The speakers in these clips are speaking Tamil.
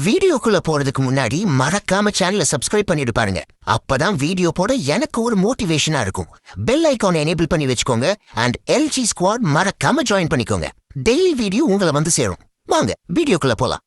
வீடியோக்குள்ள போறதுக்கு முன்னாடி மறக்காம சேனலை சப்ஸ்கிரைப் பண்ணிட்டு பாருங்க. அப்பதான் வீடியோ போட எனக்கு ஒரு மோட்டிவேஷனா இருக்கும். பெல் ஐகானை எனேபிள் பண்ணி வச்சுக்கோங்க. அண்ட் எல்ஜி ஸ்குவாட் மறக்காம ஜாயின் பண்ணிக்கோங்க. டெய்லி வீடியோ உங்களை வந்து சேரும். வாங்க வீடியோக்குள்ள போலாம்.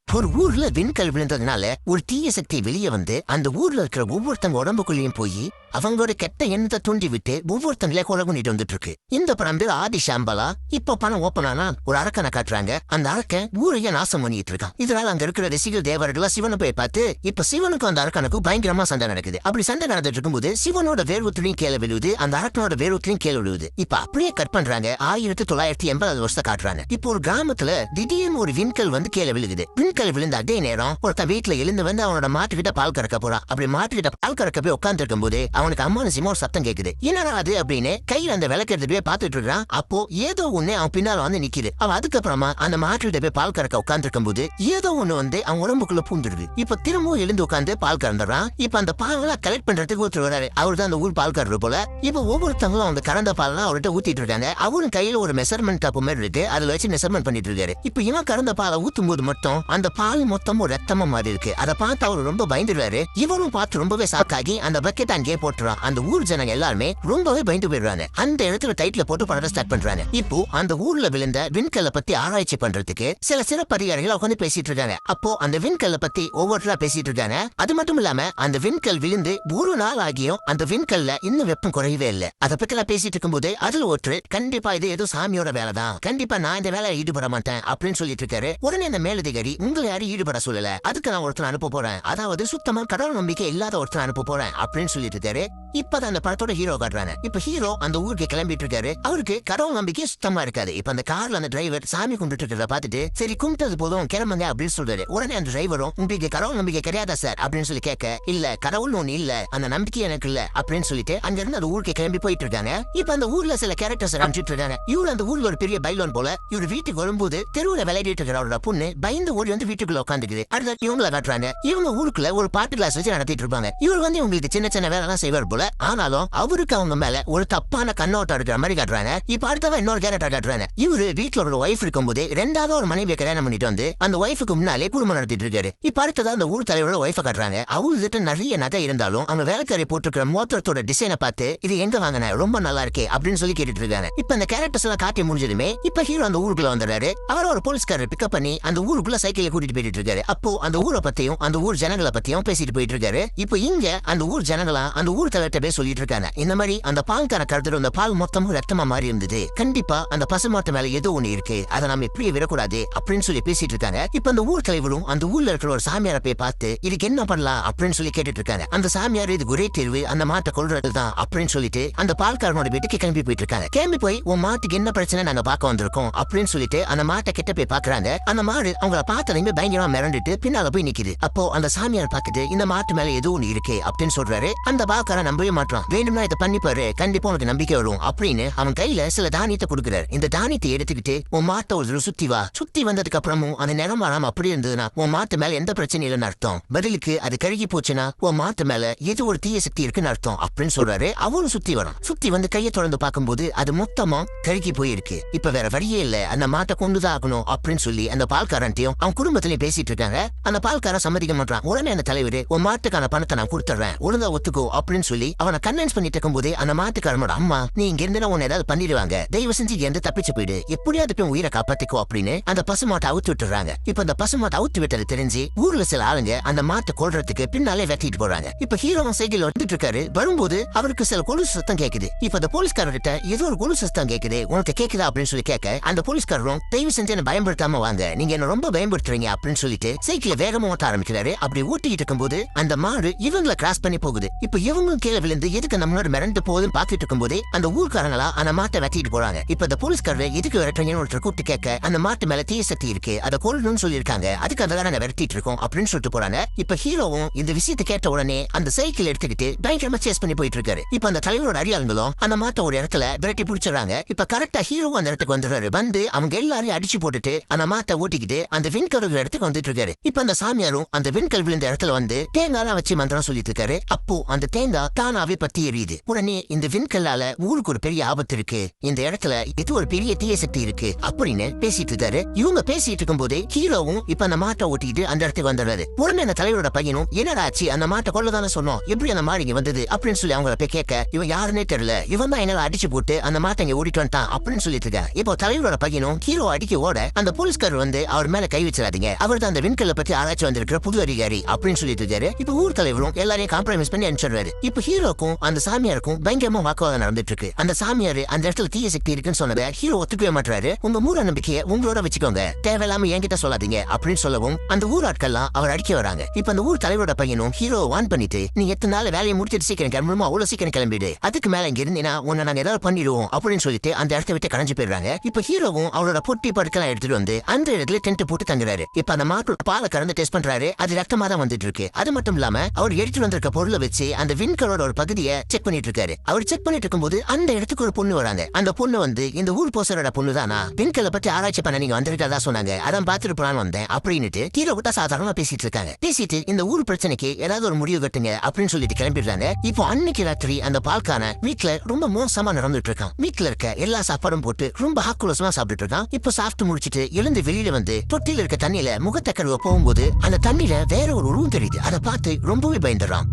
ஒரு ஊர்ல விண்கல் விழுந்ததுனால ஒரு தீய சக்தி வெளியே வந்து அந்த ஊர்ல இருக்கிற ஒவ்வொருத்தங்க உடம்புக்குள்ளேயும் போய் அவங்களோட கெட்ட எண்ணத்தை தூண்டி விட்டு ஒவ்வொருத்தங்களே கொலை பண்ணிட்டு வந்துட்டு இருக்கு. இந்த படம் பேர் ஆதி ஷாம்பலா. இப்ப பணம் ஓப்பன் ஆனா ஒரு அரக்கனை காட்டுறாங்க. அந்த அரக்கன் ஊரையே நாசம் பண்ணிட்டு இருக்கான். இதனால அங்க இருக்கிற ரசிகர் தேவர்களா சிவனை போய் பார்த்து இப்ப சிவனுக்கும் அந்த அரக்கனுக்கும் பயங்கரமா சண்டை நடக்குது. அப்படி சண்டை நடந்துட்டு இருக்கும்போது சிவனோட வேர்வத்திலையும் கீழே விழுவுது, அந்த அரக்கனோட வேர்வத்திலையும் கீழே விழுவுது. இப்ப அப்படியே கட் பண்றாங்க. 1980 வருஷத்தை காட்டுறாங்க. இப்போ ஒரு கிராமத்துல திடீர்னு ஒரு விண்கல் வந்து கீழே விழுகுது. விண்கல் விழுந்த அதே நேரம் ஒருத்தன் வீட்டுல எழுந்து வந்து அவனோட மாட்டுக்கிட்ட பால் கறக்க போறான். அப்படி மாட்டுக்கிட்ட பால் கறக்க போய் உட்கார்ந்து இருக்கும் போது அவனுக்கு அம்மானுசியமா ஒரு சத்தம் கேக்குது. என்னடா அது அப்படின்னு கையில அந்த விளக்கெடுத்து போய் பாத்துட்டு இருக்கான். அப்போ ஏதோ ஒண்ணு அவன் பின்னால வந்து நிக்குது. அவன் அதுக்கப்புறமா அந்த மாட்டுக்கிட்ட போய் பால் கறக்க உட்கார்ந்து இருக்கும் போது ஏதோ ஒண்ணு வந்து அவன் உடம்புக்குள்ள பூந்துடுது. இப்ப திரும்பவும் எழுந்து உட்கார்ந்து பால் கறந்துறான். இப்ப அந்த பாலெல்லாம் கலெக்ட் பண்றதுக்கு ஒருத்தர் வராரு. அவரு தான் அந்த ஊர் பால் கறரு போல. இப்ப ஒவ்வொருத்தவங்களும் அந்த கறந்த பால்லாம் அவர்கிட்ட ஊத்திட்டு இருக்காங்க. அவரும் கையில ஒரு மெஷர்மெண்ட் டப்பு மாதிரி இருக்கு. அதுல வச்சு மெஷர்மெண்ட் பண்ணிட்டு இருக்காரு. இப்ப இவன் கறந்த பாலை ஊத்தும் போது மட்டும் அந்த பால் மொத்தமும் ரத்தமா மாதிரி இருக்கு. அதை பார்த்து அவரு ரொம்ப பயந்துடுவாரு. இவரும் பார்த்து ரொம்பவே ஷாக்காகி அந்த பக்கெட் அங்கேயே போட்டுறான். அந்த ஊர் ஜனங்க எல்லாருமே ரொம்பவே பயந்து போயிடுறாங்க. அந்த இடத்துல டைட்டில் போட்டு படத்தை ஸ்டார்ட் பண்றாங்க. இப்போ அந்த ஊர்ல விழுந்த விண்கல்லை பத்தி ஆராய்ச்சி பண்றதுக்கு சில சிறப்பு அதிகாரிகள் உட்காந்து பேசிட்டு இருக்காங்க. அப்போ அந்த விண்கல்லை பத்தி ஒவ்வொருத்தரா பேசிட்டு இருக்காங்க. அது மட்டும் இல்லாம அந்த விண்கல் விழுந்து ஒரு நாள் ஆகியும் அந்த விண்கல்ல இன்னும் வெப்பம் குறையவே இல்லை. அதை பத்தி எல்லாம் பேசிட்டு இருக்கும்போது அதுல ஒருத்தர் கண்டிப்பா இது ஏதோ சாமியோட வேலை தான், கண்டிப்பா நான் இந்த வேலையை ஈடுபட மாட்டேன் அப்படின்னு சொல்லிட்டு இருக்காரு. உடனே அந்த மேலதிகாரி உங்களை யாரும் ஈடுபட சொல்லல, அதுக்கு நான் ஒருத்தர் அனுப்ப போறேன், அதாவது சுத்தமா கடவுள் நம்பிக்கை இல்லாத ஒருத்தர் அனுப்ப போறேன் அப்படின்னு சொல்லிட்டு இருக்காரு. இப்பதான் அந்த படத்தோட ஹீரோ காட்டுறாங்க. இப்ப ஹீரோ அந்த ஊருக்கு கிளம்பிட்டு இருக்காரு. அவருக்கு கடவுள் நம்பிக்கை சுத்தமா இருக்காது. இப்ப அந்த கார்ல அந்த டிரைவர் சாமி கும்பிட்டு இருக்கிறத பாத்துட்டு சரி கும்பிட்டது போதும் கிளம்புங்க அப்படின்னு சொல்றாரு. உடனே அந்த டிரைவரும் உங்களுக்கு கடவுள் நம்பிக்கை கிடையாதா சார் அப்படின்னு சொல்லி கேட்க, இல்ல கடவுள் ஒண்ணு இல்ல, அந்த நம்பிக்கை எனக்கு இல்ல அப்படின்னு சொல்லிட்டு அங்க இருந்து அந்த ஊருக்கு கிளம்பி போயிட்டு இருக்காங்க. இப்ப அந்த ஊர்ல சில கேரக்டர்ஸ் அனுப்பிச்சிட்டு இருக்காங்க. இவரு அந்த ஊர்ல ஒரு பெரிய பைலோன் போல இவரு வீட்டுக்கு வரும்போது தெருவுல விளையாடிட்டு இருக்கிற அவரோட பொண்ணு பயந்து ஓடி வந்து வீட்டுக்குள்ள உட்காந்துக்குது. அடுத்த இவங்களை காட்டுறாங்க. இவங்க ஊருக்குள்ள ஒரு பாட்டு கிளாஸ் வச்சு நடத்திட்டு இருப்பாங்க. இவர் வந்து இவங்களுக்கு சின்ன சின்ன வேலை எல்லாம் செய்வார் போல. ஆனாலும் அவருக்கு அவங்க மேல ஒரு தப்பான கண்ணோட்டம் இருக்கிற மாதிரி காட்டுறாங்க. இப்ப அடுத்தவன் இன்னொரு கேரக்டர் காட்டுறாங்க. இவரு வீட்டுல ஒரு ஒய்ஃப் இருக்கும்போது ரெண்டாவது ஒரு மனைவியை கல்யாணம் பண்ணிட்டு வந்து அந்த ஒய்ஃபுக்கு முன்னாலே குடும்பம் நடத்திட்டு இருக்காரு. இப்ப அடுத்ததான் அந்த ஊர் தலைவரோட ஒய்ஃபை காட்டுறாங்க. அவர்கிட்ட நிறைய நகை இருந்தாலும் அவங்க வேலைக்காரி போட்டுருக்கிற மோத்திரத்தோட டிசைனை பார்த்து இது எங்க வாங்கின ரொம்ப நல்லா இருக்கே அப்படின்னு சொல்லி கேட்டுட்டு இருக்காங்க. இப்ப அந்த கேரக்டர்ஸ் எல்லாம் காட்டி முடிஞ்சதுமே இப்ப ஹீரோ அந்த ஊருக்குள்ள வந்துடுறாரு. அவர் ஒரு போலீஸ்காரர் பிக்கப் பண்ணி அந்த ஊருக்குள்ள சைக்கிளை கூட்டிட்டு போயிட்டு இருக்காரு. அப்போ அந்த ஊரை பத்தியும் அந்த ஊர் ஜனங்களை பத்தியும் பேசிட்டு போயிட்டு இருக்காரு. இப்போ இங்க அந்த ஊர் ஜனங்களா அந்த ஊர் தலைவர்கிட்ட போய் சொல்லிட்டு இருக்காங்க. இந்த மாதிரி அந்த பால் தர கருத்துல அந்த பால் மொத்தமும் ரத்தமா மாறி இருந்தது, கண்டிப்பா அந்த பசுமாட்டு மேல ஏதோ ஒண்ணு இருக்கு, அதை நம்ம இப்படியே விடக்கூடாது அப்படின்னு சொல்லி பேசிட்டு இருக்காங்க. இப்ப அந்த ஊர் தலைவரும் அந்த ஊர்ல இருக்கிற ஒரு சாமியாரை போய் பார்த்து இதுக்கு என்ன பண்ணலாம் அப்படின்னு சொல்லி கேட்டுட்டு இருக்காங்க. அந்த சாமியார் இது ஒரே தேர்வு, அந்த மாட்டை கொள்றது தான் அப்படின்னு சொல்லிட்டு அந்த பால்காரனோட வீட்டுக்கு கிளம்பி போயிட்டு இருக்காங்க. கிளம்பி போய் உன் மாட்டுக்கு என்ன பிரச்சனை நாங்க பார்க்க வந்திருக்கோம் அப்படின்னு சொல்லிட்டு அந்த மாட்டை கிட்ட போய் பாக்குறாங்க. அந்த மாடு அவங்கள பார்த்ததையுமே பயங்கரமா மிரண்டுட்டு பின்னால போய் நிக்குது. அப்போ அந்த சாமியார் பார்த்துட்டு இந்த மாட்டு மேல ஏதோ ஒண்ணு இருக்கு அப்படின்னு சொல்றாரு. அந்த பால்காரன் நம்பவே மாட்டான். வேணும்னா இதை பண்ணி பாரு, கண்டிப்பா உனக்கு நம்பிக்கை வரும் அப்படின்னு அவன் கையில சில தானியத்தை கொடுக்குறாரு. இந்த தானியத்தை எடுத்துக்கிட்டு உன் மாட்டை ஒரு சுத்தி வா, சுத்தி வந்ததுக்கு அப்புறமும் அந்த நிறம் வராம அப்படி இருந்ததுன்னா உன் மாட்டு மேல எந்த பிரச்சனையும் இல்லைன்னு அர்த்தம், பதிலுக்கு அது கருகி போச்சுன்னா உன் மாட்டு மேல ஏதோ ஒரு தீய சக்தி இருக்குன்னு அர்த்தம் அப்படின்னு சொல்றாரு. அவரும் சுத்தி வரும். சுத்தி வந்து கையை தொடர்ந்து பார்க்கும்போது அது மொத்தமா கருகி போயிருக்கு. இப்ப வேற வழியே இல்ல, அந்த மாட்டை கொண்டுதான் ஆகணும் அப்படின்னு சொல்லி அந்த பால்காரன்ட்டையும் அவன் குடும்பத்திலையும் பேசிட்டு இருக்காங்க. அந்த பால்காரன் சம்மதிக்க மாட்டான். உடனே அந்த தலைவர் உன் மாட்டுக்கான பணத்தை நான் கொடுத்துறேன், ஒழுங்கா ஒத்துக்கோ அப்படின்னு சொல்லி அவனை கன்வின்ஸ் பண்ணிட்டு இருக்கும்போது அந்த மாட்டுக்காரனோட அம்மா நீ இங்க இருந்து உன்னை ஏதாவது பண்ணிடுவாங்க, தயவு செஞ்சு இங்க இருந்து தப்பிச்சு போயிடு, எப்படியாவது போய் உயிரை காப்பாத்திக்கோ அப்படின்னு அந்த பசுமாட்டை அவுத்து விட்டுறாங்க. இப்ப அந்த பசுமாட்டை அவுத்து விட்டது தெரிஞ்சு ஊர்ல சில ஆளுங்க அந்த மாட்டை கொல்றதுக்கு பின்னாலே வெட்டிட்டு போறாங்க. இப்ப ஹீரோ சைக்கிள் வந்துட்டு இருக்காரு. வரும்போது அவருக்கு சில கொலுசு சத்தம் கேக்குது. இப்ப அந்த போலீஸ்காரர்கிட்ட ஏதோ ஒரு கொலுசு சத்தம் கேக்குது, உனக்கு கேக்குதா அப்படின்னு சொல்லி கேட்க அந்த போலீஸ்காரரும் தயவு செஞ்சு என்ன பயன்படுத்தாம வாங்க, நீங்க என்ன ரொம்ப பயன்படுத்துறீங்க அப்படின்னு சொல்லிட்டு சைக்கிளை வேகமா ஓட்ட ஆரம்பிக்கிறாரு. அப்படி ஓட்டிட்டு இருக்கும்போது அந்த மாடு இவங்களை கிராஸ் பண்ணி போகுது. இப்ப இவங்க கீழே விழுந்து எதுக்கு நம்மளோட மிரண்டு போகுதுன்னு பாத்துட்டு இருக்கும்போது அந்த ஊர்க்காரங்களா அந்த மாட்டை வெட்டிட்டு போறாங்க. இப்ப அந்த போலீஸ்காரர் எதுக்கு விரட்டுறீங்கன்னு ஒருத்தர் கூப்பிட்டு கேட்க அந்த மாட்டு மேல தீய சக்தி இருக்கு, அதை கொல்லணும்னு சொல்லியிருக்காங்க, அதுக்கு அதை நாங்க விரட்டிட்டு இருக்கோம் அப்படின்னு சொல்லிட்டு போறாங்க. இப்ப ஹீரோவும் இந்த விஷயத்தை கேட்ட உடனே அந்த சைக்கிள் எடுத்துக்கிட்டு பயங்கரமா சேஸ் பண்ணி போயிட்டு இருக்காரு. இப்ப அந்த தலைவரோட அடியாளுங்களும் அந்த மாட்டை ஒரு இடத்துல விரட்டி பிடிச்சிடறாங்க. இப்ப கரெக்டா ஹீரோ அந்த இடத்துக்கு வந்துடுறாரு. வந்து அவங்க எல்லாரையும் அடிச்சு போட்டுட்டு அந்த மாட்டை ஓட்டிக்கிட்டு அந்த விண்கல் இடத்துக்கு வந்துட்டு இருக்காரு. இப்ப அந்த சாமியாரும் அந்த விண்கல் விழுந்த இடத்துல வந்து தேங்காய் வச்சு மந்திரம் சொல்லிட்டு இருக்காரு. அப்போ அந்த தேங்காய் பயந்தா தானாவே பத்தி எரியுது. உடனே இந்த விண்கல்லால ஊருக்கு ஒரு பெரிய ஆபத்து இருக்கு, இந்த இடத்துல இது ஒரு பெரிய தீய சக்தி இருக்கு அப்படின்னு பேசிட்டு இருக்காரு. இவங்க பேசிட்டு இருக்கும் போதே ஹீரோவும் இப்ப அந்த மாட்டை ஓட்டிட்டு அந்த இடத்துக்கு வந்துடுறாரு. உடனே அந்த தலைவரோட பையனும் என்னடா ஆச்சு, அந்த மாட்டை கொள்ளதானே சொன்னோம், எப்படி அந்த மாடு இங்க வந்தது அப்படின்னு சொல்லி அவங்கள போய் கேட்க, இவன் யாருன்னே தெரியல, இவன் தான் என்னால அடிச்சு போட்டு அந்த மாட்டை இங்க ஓடிட்டு வந்துட்டான் அப்படின்னு சொல்லிட்டு இருக்காங்க. இப்போ தலைவரோட பையனும் ஹீரோ அடிக்க ஓட அந்த போலீஸ்காரர் வந்து அவர் மேல கை வச்சிடாதீங்க, அவர் தான் அந்த விண்கல்ல பத்தி ஆராய்ச்சி வந்திருக்கிற புது அதிகாரி அப்படின்னு சொல்லிட்டு இருக்காரு. இப்ப ஊர் தலைவரும் எல்லாரையும் காம்ப்ரமைஸ் பண்ணி அனுப்பிச்சிடுறாரு. இப்ப ஹீரோக்கும் அந்த சாமியாருக்கும் பயங்கரமா வாக்குவாதம் நடந்துட்டு இருக்கு. அந்த சாமியாரு அந்த இடத்துல தீய சக்தி இருக்குன்னு சொன்னதை ஹீரோ ஒத்துக்கவே மாட்டாரு. உங்க மூட நம்பிக்கையை உங்களோட வச்சுக்கோங்க, தேவையில்லாம என்கிட்ட சொல்லாதீங்க அப்படின்னு சொல்லவும் அந்த ஊர் ஆட்கள்லாம் அவர் அடிக்க வராங்க. இப்ப அந்த ஊர் தலைவரோட பையனும் ஹீரோ வான் பண்ணிட்டு, நீ எத்தனை நாள் வேலையை முடிச்சிட்டு சீக்கிரம் கிளம்பணுமோ அவ்வளவு சீக்கிரம் கிளம்பிடு, அதுக்கு மேல இங்க இருந்தீங்கன்னா உன்னை நாங்க ஏதாவது பண்ணிடுவோம் அப்படின்னு சொல்லிட்டு அந்த இடத்த விட்டு கலைஞ்சு போயிடுறாங்க. இப்ப ஹீரோவும் அவரோட பொட்டி படுக்கலாம் எடுத்துட்டு வந்து அந்த இடத்துல டென்ட் போட்டு தங்குறாரு. இப்ப அந்த மாட்டோட பாலை கறந்து டெஸ்ட் பண்றாரு, அது ரத்தமா தான் வந்துட்டு இருக்கு. அது மட்டும் இல்லாம அவர் எடுத்துட்டு வந்திருக்க பொருளை வச்சு அந்த விண்கலோட ஒரு பகுதியை செக் பண்ணிட்டு இருக்காரு. அவர் செக் பண்ணிட்டு இருக்கும்போது அந்த இடத்துக்கு ஒரு பொண்ணு வராங்க. அந்த பொண்ணு வந்து இந்த ஊர் போசரோட பொண்ணு தானா, விண்கலை பத்தி ஆராய்ச்சி பண்ண நீங்க வந்துருக்கா சொன்னாங்க, அதான் பாத்துட்டு போலான்னு வந்தேன் அப்படின்னுட்டு ஹீரோ கிட்ட சாதாரணமா பேசிட்டு இருக்காங்க. பேசிட்டு இந்த ஊர் பிரச்சனைக்கு ஏதாவது ஒரு முடிவு கட்டுங்க அப்படின்னு சொல்லிட்டு கிளம்பிடுறாங்க. இப்போ அன்னைக்கு ராத்திரி அந்த பால்கான வீட்டுல ரொம்ப மோசமா நடந்துட்டு இருக்கான். வீட்டுல இருக்க எல்லா சாப்பாடும் போட்டு ரொம்ப ஆக்குலோசமா சாப்பிட்டு இருக்கான். இப்போ சாப்பிட்டு முடிச்சிட்டு எழுந்து வெளியில வந்து தொட்டில இருக்க தண்ணியில முகத்தை கழுவ போகும்போது அந்த தண்ணியில வேற ஒரு உருவம் தெரியுது. அதை பார்த்து ரொம்பவே பயந்துடுறான்.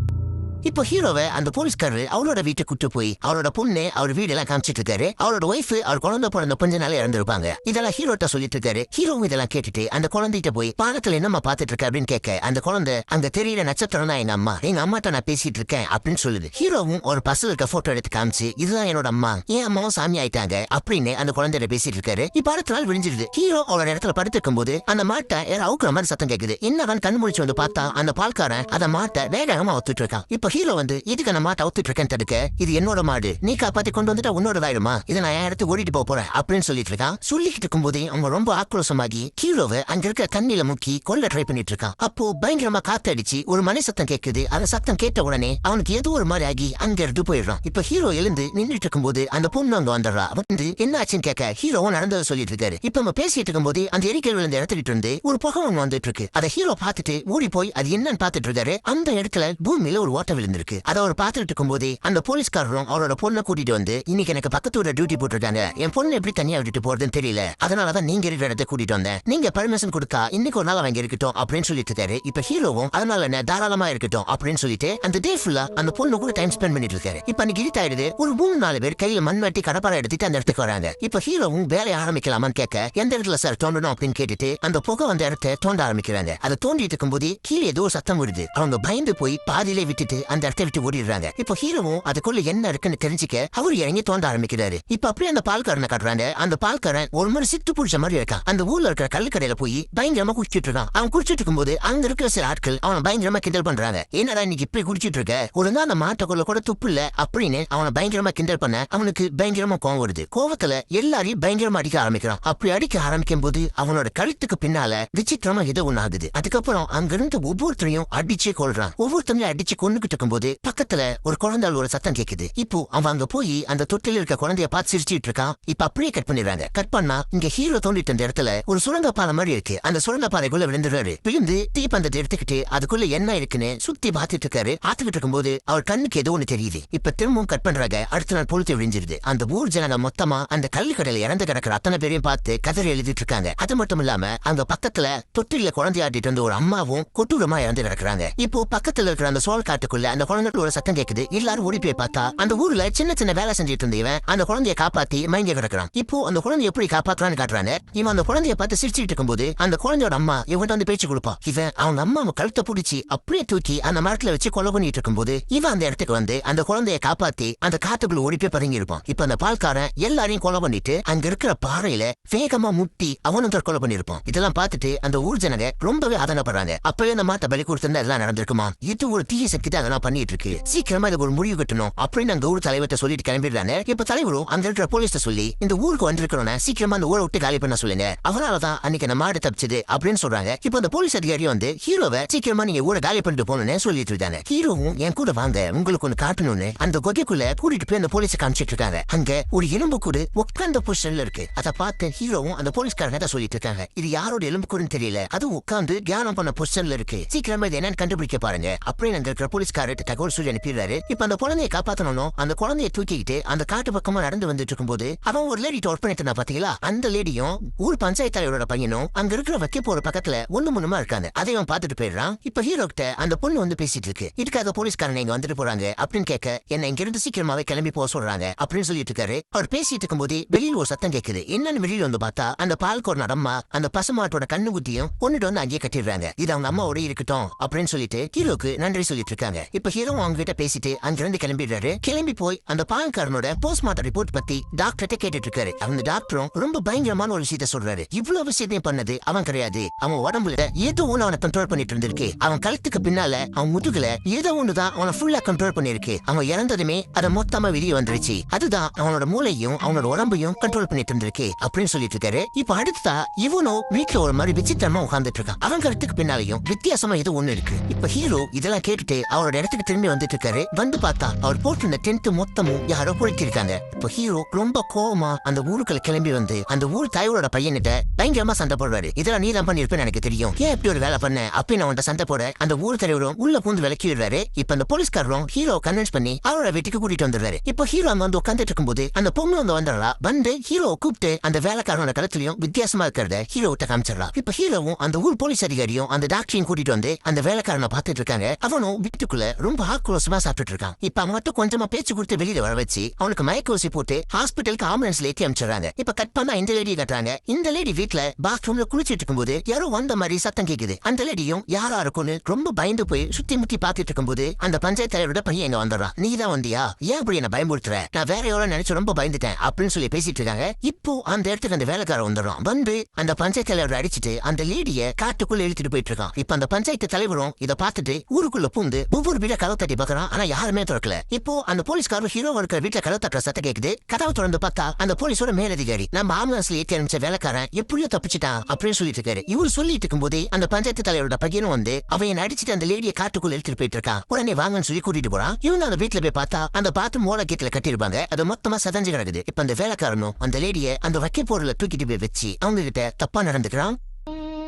இப்போ ஹீரோவை அந்த போலீஸ்காரரு அவளோட வீட்டை கூட்டு போய் அவரோட பொண்ணு அவர் வீடு எல்லாம் காமிச்சிட்டு இருக்காரு. அவரோட ஒய்ஃப் அவர் குழந்தை பிறந்த கொஞ்ச நாள் இறந்துருப்பாங்க. இதெல்லாம் ஹீரோட்ட சொல்லிட்டு இருக்காரு. ஹீரோவும் இதெல்லாம் கேட்டுட்டு அந்த குழந்தைகிட்ட போய் பாலத்துல என்னம்மா பாத்துட்டு இருக்க அப்படின்னு கேட்க, அந்த குழந்தை அங்க தெரியல நட்சத்திரம் தான் எங்க அம்மாட்ட நான் பேசிட்டு இருக்கேன் அப்படின்னு சொல்லுது. ஹீரோவும் ஒரு பஸ்ல இருக்க போட்டோ எடுத்து காமிச்சு, இதுதான் என்னோட அம்மா, என் அம்மாவும் சாமி ஆயிட்டாங்க அப்படின்னு அந்த குழந்தைய பேசிட்டு இருக்காரு. இப்ப அடுத்த நாள் விழிஞ்சிருது. ஹீரோ அவரோட இடத்துல படுத்திருக்கும் போது அந்த மாட்டை அவுக்குற மாதிரி சத்தம் கேக்குது. என்னதான் கண் முடிச்சு வந்து பார்த்தா அந்த பால்காரன் அந்த மாட்டை வேகமா ஒத்துட்டு இருக்கான். இப்ப ஹீரோ வந்து இதுக்கு அந்த மாட்டை ஒத்துட்டு இருக்கேன்னு தடுக்க, இது என்னோட மாடு, நீ காப்பாத்தி கொண்டு வந்துட்டா உன்னோடதாயிடுமா, இதை நான் என் இடத்துக்கு ஓடிட்டு போறேன் அப்படின்னு சொல்லிட்டு இருக்கான். சொல்லிட்டு இருக்கும் போதே அவங்க ரொம்ப ஆக்ரோஷமாகி ஹீரோவை அங்க இருக்க தண்ணியில முக்கி கொல்ல ட்ரை பண்ணிட்டு இருக்கான். அப்போ பயங்கரமா காத்தடிச்சு ஒரு மனை சத்தம் கேக்குது. அந்த சத்தம் கேட்ட உடனே அவனுக்கு ஏதோ ஒரு மாதிரி ஆகி அங்க இருந்து போயிடுறான். இப்ப ஹீரோ எழுந்து நின்றுட்டு இருக்கும் போது அந்த பொண்ணு அங்க வந்துடுறா. வந்து என்ன ஆச்சுன்னு கேட்க ஹீரோவும் நடந்ததை சொல்லிட்டு இருக்காரு. இப்ப நம்ம பேசிட்டு இருக்கும் போது அந்த எரிக்கல் விழுந்த இடத்துட்டு இருந்து ஒரு புகை ஒண்ணு வந்துட்டு இருக்கு. அதை ஹீரோ பார்த்துட்டு ஓடி போய் அது என்னன்னு பாத்துட்டு இருக்காரு. அந்த இடத்துல பூமியில ஒரு ஓட்டை விழுந்திருக்கு. அதை அவர் பார்த்துட்டு இருக்கும் போதே அந்த போலீஸ்காரரும் அவரோட பொண்ணை கூட்டிட்டு வந்து, இன்னைக்கு எனக்கு பக்கத்து ஊர்ல டியூட்டி போட்டுருக்காங்க, என் பொண்ணு எப்படி தனியா விட்டுட்டு போறதுன்னு தெரியல, அதனாலதான் நீங்க இருக்கிற இடத்தை கூட்டிட்டு வந்தேன், நீங்க பர்மிஷன் கொடுத்தா இன்னைக்கு ஒரு நாள் அவங்க இருக்கட்டும் அப்படின்னு சொல்லிட்டு இருக்காரு. இப்ப ஹீரோவும் அதனால என்ன தாராளமா இருக்கட்டும் அப்படின்னு சொல்லிட்டு அந்த டே ஃபுல்லா அந்த பொண்ணு கூட டைம் ஸ்பெண்ட் பண்ணிட்டு இருக்காரு. இப்ப அன்னைக்கு இருட்டாயிடுது. ஒரு 3-4 பேர் கையில மண்வெட்டி கடப்பாறை எடுத்துட்டு அந்த இடத்துக்கு வராங்க. இப்ப ஹீரோவும் வேலையை ஆரம்பிக்கலாமான்னு கேட்க, எந்த இடத்துல சார் தோண்டணும் அப்படின்னு கேட்டுட்டு அந்த புகை அந்த இடத்த தோண்ட ஆரம்பிக்கிறாங்க. அதை தோண்டிட்டு இருக்கும் போது கீழே ஏதோ சத்தம் வருது. அவங்க பயந்து போய் பாதியிலே விட்டுட்டு அந்த இடத்த விட்டு ஓடிடுறாங்க. இப்போ ஹீரோவும் அதுக்குள்ள என்ன இருக்குன்னு தெரிஞ்சுக்க அவர் இறங்கி தோண்ட ஆரம்பிக்கிறாரு. இப்ப அப்படியே அந்த பால்காரனை காட்டுறாங்க. அந்த பால்காரன் ஒரு மாதிரி சிட்டு புடிச்ச மாதிரி இருக்கான். அந்த ஊர்ல இருக்கிற கல்லுக்கடையில போய் பயங்கரமா குடிச்சிட்டு இருக்கான். அவன் குடிச்சிட்டு இருக்கும் போது அங்க இருக்கிற சில ஆட்கள் அவனை பயங்கரமா கிண்டல் பண்றாங்க. என்னடா இன்னைக்கு இப்படி குடிச்சிட்டு இருக்க, ஒரு நாள் அந்த மாட்டக்குள்ள கூட துப்பு இல்ல அப்படின்னு அவனை பயங்கரமா கிண்டல் பண்ண அவனுக்கு பயங்கரமா கோவம் வருது. கோவத்துல எல்லாரையும் பயங்கரமா அடிக்க ஆரம்பிக்கிறான். அப்படி அடிக்க ஆரம்பிக்கும் போது அவனோட கழுத்துக்கு பின்னால விசித்திரமா ஏதோ ஒண்ணு ஆகுது. அதுக்கப்புறம் அங்க இருந்து ஒவ்வொருத்தரையும் அடிச்சே கொள்றான். ஒவ்வொருத்தரையும் அடிச்சு கொண்டுகிட்டு இருக்கும் போது பக்கத்துல ஒரு குழந்தை ஒரு சத்தம் கேக்குது. இப்போ அவன் அங்க போய் அந்த தொட்டில இருக்க குழந்தைய பார்த்து சிரிச்சிட்டு இருக்கான். இப்ப அப்படியே கட் பண்ணிடுறாங்க. கட் பண்ணா இங்க ஹீரோ தோண்டிட்டு இருந்த இடத்துல ஒரு சுரங்க பாதை மாதிரி இருக்கு. அந்த சுரங்க பாதைக்குள்ள விழுந்துறாரு. விழுந்து தீப்பந்தத்தை எடுத்துக்கிட்டு அதுக்குள்ள என்ன இருக்குன்னு சுத்தி பாத்துட்டு இருக்காரு. பாத்துக்கிட்டு இருக்கும்போது அவர் கண்ணுக்கு ஏதோ ஒண்ணு தெரியுது. இப்ப திரும்பவும் கட் பண்றாங்க. அடுத்த நாள் பொழுது விழிஞ்சிருது. அந்த ஊர் ஜனங்க மொத்தமா அந்த கல்லுக்கடையில இறந்து கிடக்கிற அத்தனை பேரையும் பார்த்து கதறி எழுதிட்டு இருக்காங்க. அது மட்டும் இல்லாம அங்க பக்கத்துல தொட்டில குழந்தையாட்டிட்டு வந்து ஒரு அம்மாவும் கொட்டூரமா இறந்து கிடக்குறாங்க. இப்போ பக்கத்துல இருக்கிற அந்த சோல் காட்டுக்குள்ள அந்த குழந்தைக்கு ஒரு சத்தம் கேக்குது. எல்லாரும் ஓடி போய் பார்த்தா அந்த ஊர்ல சின்ன சின்ன வேலை செஞ்சுட்டு இருந்தவன் அந்த குழந்தைய காப்பாத்தி மயங்கி கிடக்குறான். இப்போ அந்த குழந்தைய எப்படி காப்பாத்துறான்னு காட்டுறாங்க. இவன் அந்த குழந்தைய பார்த்து சிரிச்சிட்டு இருக்கும்போது அந்த குழந்தையோட அம்மா இவன் வந்து பேச்சு கொடுப்பான். இவன் அவங்க அம்மா கழுத்தை பிடிச்சி அப்படியே தூக்கி அந்த மரத்துல வச்சு கொலை பண்ணிட்டு இருக்கும்போது இவன் அந்த இடத்துக்கு வந்து அந்த குழந்தைய காப்பாத்தி அந்த காட்டுக்குள்ள ஓடி போய் பதுங்கி இருப்பான். இப்ப அந்த பால்காரன் எல்லாரையும் கொலை பண்ணிட்டு அங்க இருக்கிற பாறையில வேகமா முட்டி அவனும் கொலை பண்ணிருப்பான். இதெல்லாம் பார்த்துட்டு அந்த ஊர் ஜனங்க ரொம்பவே ஆதனப்படுறாங்க. அப்பவே அந்த மாட்ட பலி கொடுத்திருந்தா எல்லாம் நடந்திருக்குமா, இது ஒரு தீய சக்தி தான் அதெல்லாம் பண்ணிட்டு இருக்கு, சீக்கிரமா இது ஒரு முடிவு கட்டணும் அப்படின்னு அந்த ஊர் தலைவர்கிட்ட சொல்லிட்டு கிளம்பிடுறாங்க. இப்ப தலைவரும் அங்க இருக்கிற போலீஸ்ட சொல்லி இந்த ஊருக்கு வந்திருக்கிறோம், சீக்கிரமா அந்த ஊரை விட்டு காலி பண்ண சொல்லுங்க, அவனாலதான் அன்னைக்கு அந்த மாடு தப்பிச்சது அப்படின்னு சொல்றாங்க. இப்ப அந்த போலீஸ் அதிகாரி வந்து ஹீரோவை சீக்கிரமா நீங்க ஊரை காலி பண்ணிட்டு போகணும்னு சொல்லிட்டு இருக்காங்க. ஹீரோவும் என் கூட வாங்க உங்களுக்கு ஒண்ணு காட்டணும்னு அந்த குகைக்குள்ள கூட்டிட்டு போய் அந்த போலீஸை காமிச்சிட்டு இருக்காங்க. அங்க ஒரு எலும்பு கூடு உட்கார்ந்த பொசிஷன்ல இருக்கு. அதை பார்த்து ஹீரோவும் அந்த போலீஸ்காரங்க சொல்லிட்டு இருக்காங்க, இது யாரோட எலும்பு கூடுன்னு தெரியல, அது உட்கார்ந்து தியானம் பண்ண பொசிஷன்ல இருக்கு, சீக்கிரமா இது என்னன்னு கண்டுபிடிக்க பாருங்க அப்படின்னு அங்க இருக்கிற போலீஸ்காரங்க தகவல் சொல்லி அனுப்பிடுறாரு. இப்ப அந்த குழந்தையை காப்பாத்தணும். அந்த குழந்தையை தூக்கிக்கிட்டு அந்த காட்டு பக்கமா நடந்து வந்துட்டு இருக்கும்போது அவன் ஒரு லேடி ஒர்க் பண்ணிட்டு பாத்தீங்களா, அந்த லேடியும் ஊர் பஞ்சாயத்து தலைவரோட பையனும் அங்க இருக்கிற வைக்க போற பக்கத்துல ஒண்ணு முன்னுமா இருக்காங்க. அதையும் பாத்துட்டு போயிடுறான். இப்ப ஹீரோ கிட்ட அந்த பொண்ணு வந்து பேசிட்டு இருக்கு. இதுக்காக போலீஸ்காரன் இங்க வந்துட்டு போறாங்க அப்படின்னு கேட்க, என்ன இங்க இருந்து சீக்கிரமாவே கிளம்பி போக சொல்றாங்க அப்படின்னு சொல்லிட்டு இருக்காரு. அவர் பேசிட்டு இருக்கும்போது வெளியில ஒரு சத்தம் கேக்குது. என்னன்னு வெளியில வந்து பார்த்தா அந்த பால்கோர் அம்மா அந்த பசுமாட்டோட கண்ணு குட்டியும் கொண்டுட்டு வந்து அங்கேயே கட்டிடுறாங்க. இது அவங்க அம்மாவோட இருக்கட்டும் அப்படின்னு சொல்லிட்டு ஹீரோக்கு நன்றி சொல்லிட்டு இருக்காங்க. இப்ப ஹீரோ அவங்க கிட்ட பேசிட்டு அங்கிருந்து கிளம்பிடுறாரு. கிளம்பி போய் அந்த பால்காரனோட போஸ்ட்மார்ட்டம் ரிப்போர்ட் பத்தி டாக்டர்கிட்ட கேட்டுட்டு இருக்காரு. அந்த டாக்டரும் ரொம்ப பயங்கரமான ஒரு விஷயத்த சொல்றாரு. இவ்வளவு விஷயத்தையும் பண்ணது அவன் கிடையாது. அவன் உடம்புல ஏதோ ஒண்ணு அவனை கண்ட்ரோல் பண்ணிட்டு இருந்திருக்கு. அவன் கழுத்துக்கு பின்னால அவன் முதுகுல ஏதோ ஒண்ணுதான் அவனை ஃபுல்லா கண்ட்ரோல் பண்ணிருக்கு. அவன் இறந்ததுமே அதை மொத்தமா வெளியே வந்துருச்சு. அதுதான் அவனோட மூளையும் அவனோட உடம்பையும் கண்ட்ரோல் பண்ணிட்டு இருந்திருக்கு அப்படின்னு சொல்லிட்டு இருக்காரு. இப்ப அடுத்தா இவனும் வீட்டுல ஒரு மாதிரி விசித்திரமா உட்கார்ந்துட்டு இருக்கான். அவன் கழுத்துக்கு பின்னாலையும் வித்தியாசமா ஏதோ ஒண்ணு இருக்கு. இப்ப ஹீரோ இதெல்லாம் கேட்டுட்டு அவரோட இடத்துக்கு திரும்பி வந்துட்டு இருக்காரு. வந்து பார்த்தா அவர் போட்டிருந்த டென்ட் மொத்தமும் யாரோ பொழிச்சிருக்காங்க. இப்ப ஹீரோ ரொம்ப கோவமா அந்த ஊருக்குள்ள கிளம்பி வந்து அந்த ஊர் தாயோட பையன்கிட்ட பயங்கரமா சண்டை போடுறாரு. இதெல்லாம் நீ தான் பண்ணிருப்பேன்னு எனக்கு தெரியும், ஏன் இப்படி ஒரு வேலை பண்ண அப்படின்னு அவன்கிட்ட சண்டை போட அந்த ஊர் தலைவரும் உள்ள பூந்து விலக்கி விடுறாரு. இப்ப அந்த போலீஸ்காரரும் ஹீரோ கன்வின்ஸ் பண்ணி அவரோட வீட்டுக்கு கூட்டிட்டு வந்துடுறாரு. இப்ப ஹீரோ அங்க வந்து உட்காந்துட்டு இருக்கும்போது அந்த பொண்ணு வந்து வந்துடா வந்து ஹீரோ கூப்பிட்டு அந்த வேலைக்காரனோட கழுத்துலயும் வித்தியாசமா இருக்கிறத ஹீரோ கிட்ட காமிச்சிடலாம். இப்ப ஹீரோவும் அந்த ஊர் போலீஸ் அதிகாரியும் அந்த டாக்டரையும் கூட்டிட்டு வந்து அந்த வேலைக்காரனை பார்த்துட்டு இருக்காங்க. அவனும் வீட்டுக்குள்ள ரொம்ப ஆக்ரோஷமா சாப்பிட்டு இருக்கான். இப்ப அவன் மட்டும் கொஞ்சமா பேச்சு கொடுத்து வெளியில வர வச்சு அவனுக்கு மயக்க ஊசி போட்டு ஹாஸ்பிட்டலுக்கு ஆம்புலன்ஸ்ல ஏற்றி அனுப்பிச்சிடறாங்க. இப்ப கட் பண்ணா இந்த லேடி கட்டுறாங்க. இந்த லேடி வீட்டுல பாத்ரூம்ல குளிச்சிட்டு இருக்கும்போது யாரோ வந்த மாதிரி சத்தம் கேக்குது. அந்த லேடியும் யாரா இருக்கும்னு ரொம்ப பயந்து போய் சுத்தி முத்தி பாத்துட்டு இருக்கும்போது அந்த பஞ்சாயத்து தலைவரோட பையன் எங்க வந்துடுறான். நீ தான் வந்தியா, ஏன் அப்படி என்ன பயமுறுத்துற, நான் வேற எவ்வளவு நினைச்சு ரொம்ப பயந்துட்டேன் அப்படின்னு சொல்லி பேசிட்டு இருக்காங்க. இப்போ அந்த இடத்துக்கு அந்த வேலைக்காரன் வந்துடுறான். வந்து அந்த பஞ்சாயத்து தலைவரை அடிச்சுட்டு அந்த லேடிய காட்டுக்குள்ள இழுத்துட்டு போயிட்டு இருக்கான். இப்ப அந்த பஞ்சாயத்து தலைவரும் இதை பார்த்துட்டு ஊருக்குள்ள பூந்து ஒவ்வொரு வீட கதவு தட்டி பாக்குறான். ஆனா யாருமே திறக்கல. இப்போ அந்த போலீஸ்காரர் ஹீரோ இருக்கிற வீட்டுல கதவு தட்டுற சத்தம் கேக்குது. கதவை திறந்து பார்த்தா அந்த போலீஸோட மேலதிகாரி நம்ம ஆம்புலன்ஸ்ல ஏற்றி அனுப்பிச்ச வேலைக்காரன் எப்படியோ தப்பிச்சுட்டான் அப்படின்னு சொல்லிட்டு இருக்காரு. இவர் சொல்லிட்டு இருக்கும்போதே அந்த பஞ்சாயத்து தலைவரோட பையனும் வந்து அவன் அடிச்சுட்டு அந்த லேடியை காட்டுக்குள்ள எடுத்துட்டு போயிட்டு இருக்கான். உடனே வாங்கன்னு சொல்லி கூட்டிட்டு போறான். இவங்க அந்த வீட்டுல போய் பார்த்தா அந்த பாத்து மோள கேட்ல கட்டிருப்பாங்க. அது மொத்தமா சதஞ்சு கிடக்குது. இப்ப அந்த வேலைக்காரனும் அந்த லேடியை அந்த வைக்க பொருளை தூக்கிட்டு போய் வச்சு அவங்க கிட்ட தப்பா நடந்துக்கிறான்.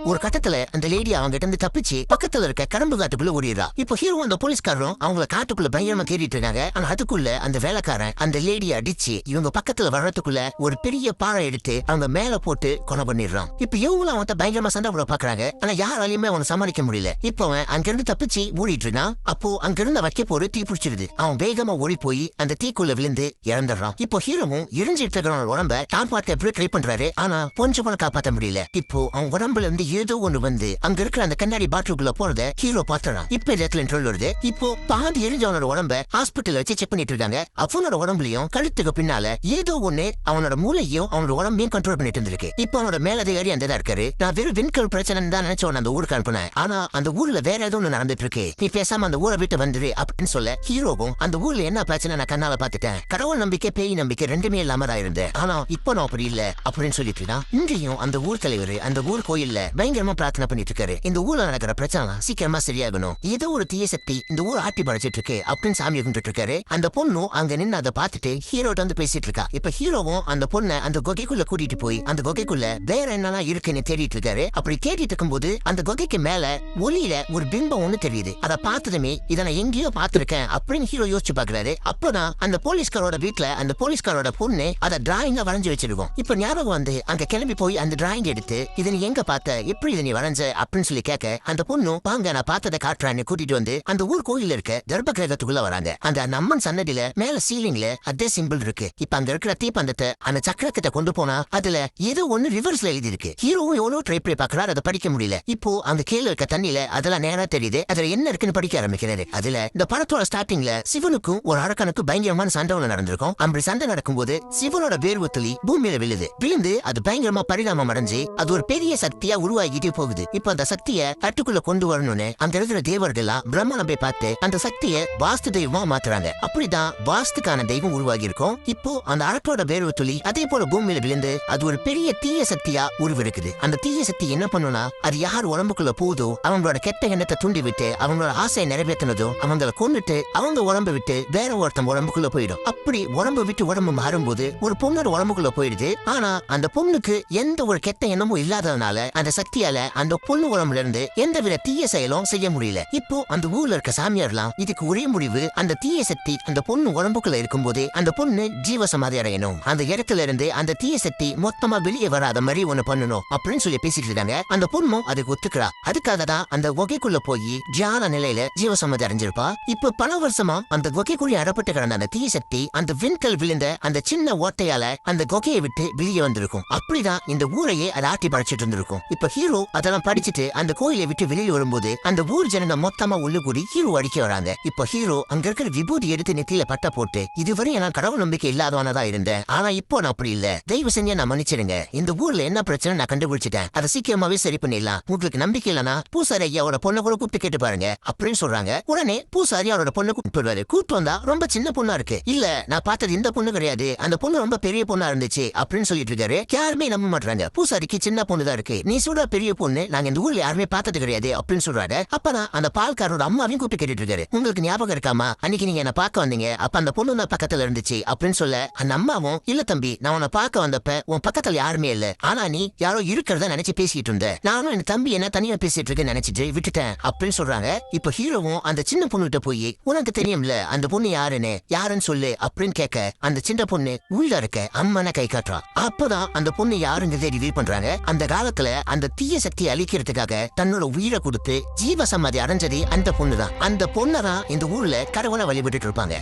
ஒரு கட்டத்துல அந்த லேடி அவங்க கிட்ட இருந்து தப்பிச்சு பக்கத்துல இருக்க கடம்பு காட்டுக்குள்ள ஓடிடுறா. இப்போ ஹீரோ அந்த போலீஸ்காரரும் அவங்கள காட்டுக்குள்ள பயங்கரமா தேடிட்டு இருக்காங்க. ஆனா அதுக்குள்ள அந்த வேலைக்காரன் அந்த லேடியை அடிச்சு இவங்க பக்கத்துல வர்றதுக்குள்ள ஒரு பெரிய பாறை எடுத்து அவங்க மேல போட்டு கொலை பண்ணிடுறான். இப்ப இவங்களும் அவன் பயங்கரமா சண்டை போட பாக்குறாங்க. ஆனா யாராலையுமே அவனை சமாளிக்க முடியல. இப்போ அவன் அங்கிருந்து தப்பிச்சு ஓடிட்டு இருக்கான். அப்போ அங்கிருந்து வைக்க போரு தீ பிடிச்சிருது. அவன் வேகமா ஓடி போய் அந்த தீக்குள்ள விழுந்து இறந்துடுறான். இப்போ ஹீரோவும் இறஞ்சிட்டு இருக்கிறவனோட உடம்ப தான் பார்த்து எப்படி ட்ரை பண்றாரு. ஆனா கொஞ்சம் கூட காப்பாற்ற முடியல. இப்போ அவன் உடம்புல இருந்து ஏதோ ஒண்ணு வந்து அங்க இருக்கிற அந்த கண்ணாடி பாட்டிலுக்குள்ள போறத ஹீரோ பாத்துறான். இப்ப இடத்துல வருது. இப்போ பாதி எரிஞ்சவனோட உடம்ப ஹாஸ்பிட்டல் வச்சு செக் பண்ணிட்டு இருக்காங்க. அவனோட உடம்புலயும் கழுத்துக்கு பின்னால ஏதோ ஒண்ணு அவனோட மூளையும் அவனோட உடம்பையும் கண்ட்ரோல் பண்ணிட்டு இருந்திருக்கு. இப்போ அவனோட மேலதிகாரி அந்த இருக்காரு. நான் வெறும் விண்கல் பிரச்சனை தான் நினைச்சவன் அந்த ஊருக்கு அனுப்புனேன். ஆனா அந்த ஊர்ல வேற ஏதோ ஒண்ணு நடந்துட்டு இருக்கு. நீ பேசாம அந்த ஊரை விட்டு வந்துரு அப்படின்னு சொல்ல ஹீரோவும் அந்த ஊர்ல என்ன பிரச்சனை நான் கண்ணால பாத்துட்டேன். கடவுள் நம்பிக்கை பேய் நம்பிக்கை ரெண்டுமே இல்லாம இருந்தேன். ஆனா இப்போ நான் அப்படி இல்ல அப்படின்னு சொல்லிட்டு இருக்கான். இங்கேயும் அந்த ஊர் தலைவர் அந்த ஊர் கோயில்ல பயங்கரமா பிரார்த்தனை பண்ணிட்டு இருக்காரு. இந்த ஊர்ல நடக்கிற பிரச்சனை சீக்கிரமா சரியாகணும். ஏதோ ஒரு தீய சக்தி இந்த ஊர் ஆட்டி படைச்சிட்டு இருக்கு அப்படின்னு சாமி கும்பிட்டு இருக்காரு. அந்த பொண்ணும் அங்க நின்று அதை பார்த்துட்டு ஹீரோட்ட வந்து பேசிட்டு இருக்கா. இப்ப ஹீரோவும் அந்த பொண்ணை அந்த குகைக்குள்ள கூட்டிட்டு போய் அந்த குகைக்குள்ள வேற என்னெல்லாம் இருக்குன்னு தேடிட்டு இருக்காரு. அப்படி தேடிட்டு இருக்கும்போது அந்த குகைக்கு மேல ஒளியில ஒரு பிம்பம் ஒண்ணு தெரியுது. அதை பார்த்ததுமே இதை நான் எங்கேயோ பார்த்திருக்கேன் அப்படின்னு ஹீரோ யோசிச்சு பாக்குறாரு. அப்பதான் அந்த போலீஸ்காரோட வீட்டுல அந்த போலீஸ்காரோட பொண்ணு அதை டிராயிங்கா வரைஞ்சு வச்சிருக்கோம். இப்ப ஞாபகம் வந்து அங்க கிளம்பி போய் அந்த டிராயிங் எடுத்து இதை நீ எங்க பார்த்த, எப்படி இதை நீ வரைஞ்ச அப்படின்னு சொல்லி கேட்க அந்த பொண்ணும் பாங்க நான் பார்த்ததை காட்டுறான்னு கூட்டிட்டு வந்து அந்த ஊர் கோயில இருக்க கர்ப்ப கிரகத்துக்குள்ள வராங்க. அந்த அம்மன் சன்னதியில மேல சீலிங்ல அதே சிம்பிள் இருக்கு. இப்ப அங்க இருக்கிற தீப்பந்தத்தை அந்த சக்கரத்தை கொண்டு போனா அதுல ஏதோ ஒண்ணு ரிவர்ஸ்ல எழுதி இருக்கு. ஹீரோவும் எவ்வளவு ட்ரை பண்ணி பாக்குறாரு, அதை படிக்க முடியல. இப்போ அந்த கீழே இருக்க தண்ணியில அதெல்லாம் நேரா தெரியுது. அதுல என்ன இருக்குன்னு படிக்க ஆரம்பிக்கிறாரு. அதுல இந்த படத்தோட ஸ்டார்டிங்ல சிவனுக்கும் ஒரு அரக்கனுக்கும் பயங்கரமான சண்டை ஒண்ணு நடந்திருக்கும். அப்படி சண்டை நடக்கும்போது சிவனோட வேர்வு துளி பூமியில விழுந்து அது பயங்கரமா பரிணாமம் அடைஞ்சு அது ஒரு பெரிய சக்தியா உருவாகிட்டே போகுது. இப்ப அந்த சக்தியை கட்டுக்குள்ள கொண்டு வரணும்னு அந்த இடத்துல தேவர்கள் பிரம்மனை போய் பார்த்து அந்த சக்தியை வாஸ்து தெய்வமா மாத்துறாங்க. அப்படிதான் வாஸ்துக்கான தெய்வம் உருவாகி இருக்கும். இப்போ அந்த அரக்கோட வேர்வு துளி அதே போல பூமியில விழுந்து அது ஒரு பெரிய தீய சக்தியா உருவெடுக்குது. அந்த தீய சக்தி என்ன பண்ணுனா அது யார் உடம்புக்குள்ள போதோ அவங்களோட கெட்ட எண்ணத்தை தூண்டி விட்டு அவங்களோட ஆசையை நிறைவேற்றினதும் அவங்களை கொண்டுட்டு அவங்க உடம்பு விட்டு வேற ஒருத்தன் உடம்புக்குள்ள போயிடும். அப்படி உடம்பு விட்டு உடம்பு மாறும்போது ஒரு பொண்ணோட உடம்புக்குள்ள போயிடுது. ஆனா அந்த பொண்ணுக்கு எந்த ஒரு கெட்ட எண்ணமும் இல்லாததுனால அந்த சக்தி சக்தியால அந்த பொண்ணு உடம்புல இருந்து எந்தவித தீய செயலும் செய்ய முடியல. இப்போ அந்த ஊர்ல இருக்க சாமியார்லாம் இதுக்கு ஒரே முடிவு, அந்த தீய சக்தி அந்த பொண்ணு உடம்புக்குள்ள இருக்கும் போதே அந்த பொண்ணு ஜீவசமாதி அடையணும், அந்த இடத்துல இருந்து அந்த தீய சக்தி மொத்தமா வெளியே வராத மாதிரி ஒண்ணு பண்ணணும் அப்படின்னு சொல்லி பேசிட்டு இருக்காங்க. அந்த பொண்ணும் அதுக்கு ஒத்துக்கிறா. அதுக்காக தான் அந்த குகைக்குள்ள போய் தியான நிலையில ஜீவசமாதி அடைஞ்சிருப்பா. இப்போ பல வருஷமா அந்த குகைக்குள்ளே அடப்பட்டு கிடந்த அந்த தீய சக்தி அந்த விண்கல் விழுந்த அந்த சின்ன ஓட்டையால அந்த குகையை விட்டு வெளியே வந்திருக்கும். அப்படிதான் இந்த ஊரையே அதை ஆட்டி படைச்சிட்டு இருந்திருக்கும். இப்ப ஹீரோ அதெல்லாம் படிச்சுட்டு அந்த கோயிலை விட்டு வெளியே வரும்போது அந்த ஊர் ஜனங்க மொத்தமா உள்ள கூடி ஹீரோ அடிக்க வராங்க. இப்ப ஹீரோ அங்க இருக்கிற விபூதி எடுத்து நெத்தியில பட்ட போட்டு, இதுவரை நான் கடவுள் நம்பிக்கை இல்லாதவனதா இருந்தேன், ஆனா இப்போ நான் அப்படி இல்ல, தெய்வ செஞ்ச நான் மன்னிச்சிருங்க, இந்த ஊர்ல என்ன பிரச்சனை நான் கண்டுபிடிச்சிட்டேன், அதை சீக்கிரமாவே சரி பண்ணிடலாம், உங்களுக்கு நம்பிக்கை இல்லனா பூசாரி ஐயாவோட பொண்ணை கூட கூப்பிட்டு கேட்டு பாருங்க அப்படின்னு சொல்றாங்க. உடனே பூசாரி அவரோட பொண்ணை கூப்பிட்டு கூப்பிட்டு வந்தா ரொம்ப சின்ன பொண்ணா இருக்கு. இல்ல நான் பார்த்தது இந்த பொண்ணு கிடையாது, அந்த பொண்ணு ரொம்ப பெரிய பொண்ணா இருந்துச்சு அப்படின்னு சொல்லிட்டு இருக்காரு. யாருமே நம்ப மாட்டாங்க. பூசாரிக்கு சின்ன பொண்ணு தான் இருக்கு, நீ சொல்ற பெரிய பொண்ணு நாங்க இந்த ஊர்ல யாருமே பார்த்தது கிடையாது அப்படின்னு சொல்றாரு. அப்பதான் அந்த பால்காரோட அம்மாவையும் கூப்பிட்டு கேட்டுட்டு இருக்காரு. உங்களுக்கு ஞாபகம் இருக்காமா, அன்னைக்கு நீங்க என்ன பார்க்க வந்தீங்க, அப்ப அந்த பொண்ணு நான் பக்கத்துல இருந்துச்சு அப்படின்னு சொல்ல, அந்த அம்மாவும் இல்ல தம்பி, நான் உன்னை பார்க்க வந்தப்ப உன் பக்கத்துல யாருமே இல்ல, ஆனா நீ யாரோ இருக்கிறத நினைச்சு பேசிட்டு இருந்த, நானும் என் தம்பி என்ன தனியா பேசிட்டு இருக்கேன்னு நினைச்சிட்டு விட்டுட்டேன் அப்படின்னு சொல்றாங்க. இப்ப ஹீரோவும் அந்த சின்ன பொண்ணுகிட்ட போய் உனக்கு தெரியும்ல அந்த பொண்ணு யாருன்னு சொல்லு அப்படின்னு கேட்க, அந்த சின்ன பொண்ணு உள்ள இருக்க அம்மனை கை காட்டுறா. அப்பதான் அந்த பொண்ணு யாருங்கிறத ரிவீல் பண்றாங்க. அந்த காலத்துல அந்த தீய சக்தியை அழிக்கிறதுக்காக தன்னோட உயிரை கொடுத்து ஜீவசமாதி அடைஞ்சது அந்த பொண்ணுதான். அந்த பொண்ணதான் இந்த ஊர்ல கடவுளை வழிபட்டு இருப்பாங்க.